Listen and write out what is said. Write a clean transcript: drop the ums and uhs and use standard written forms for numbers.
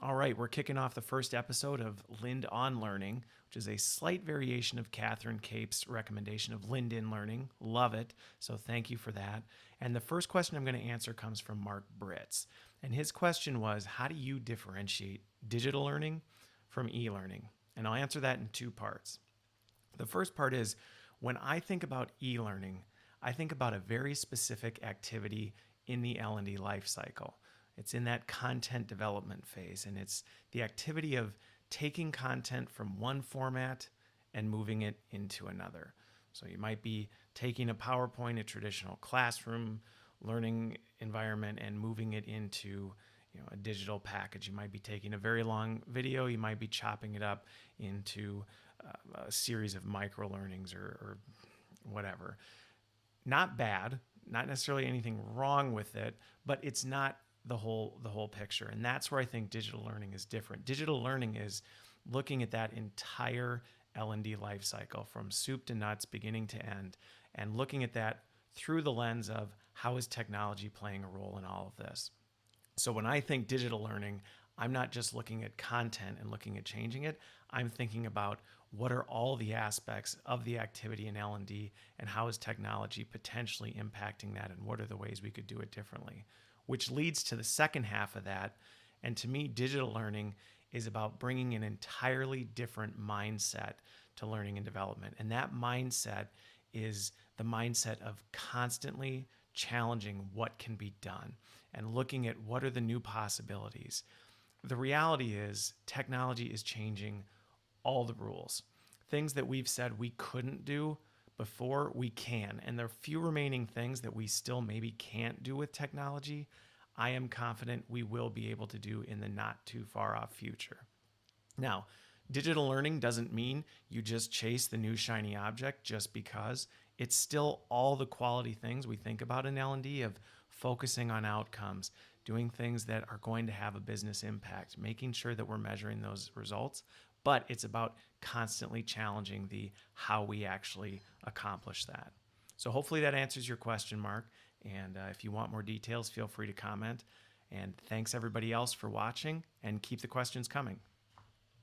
All right, we're kicking off the first episode of Lind on Learning, which is a slight variation of Catherine Cape's recommendation of Lind in Learning. Love it. So thank you for that. And the first question I'm going to answer comes from Mark Britz. And his question was, how do you differentiate digital learning from e-learning? And I'll answer that in two parts. The first part is, when I think about e-learning, I think about a very specific activity in the L&D life cycle. It's in that content development phase, and it's the activity of taking content from one format and moving it into another. So you might be taking a PowerPoint, a traditional classroom learning environment, and moving it into a digital package. You might be taking a very long video, you might be chopping it up into a series of micro learnings or whatever. Not bad, not necessarily anything wrong with it, but it's not the whole picture. And that's where I think digital learning is different. Digital learning is looking at that entire L&D life cycle from soup to nuts, beginning to end, and looking at that through the lens of how is technology playing a role in all of this. So when I think digital learning, I'm not just looking at content and looking at changing it. I'm thinking about what are all the aspects of the activity in L&D and how is technology potentially impacting that, and what are the ways we could do it differently, which leads to the second half of that. And to me, digital learning is about bringing an entirely different mindset to learning and development. And that mindset is the mindset of constantly challenging what can be done and looking at what are the new possibilities. The reality is technology is changing all the rules. Things that we've said we couldn't do before, we can. And there are few remaining things that we still maybe can't do with technology. I am confident we will be able to do in the not too far off future. Now, digital learning doesn't mean you just chase the new shiny object just because. It's still all the quality things we think about in L&D of focusing on outcomes, doing things that are going to have a business impact, making sure that we're measuring those results. But it's about constantly challenging the how we actually accomplish that. So hopefully that answers your question, Mark. And if you want more details, feel free to comment. And thanks everybody else for watching, and keep the questions coming.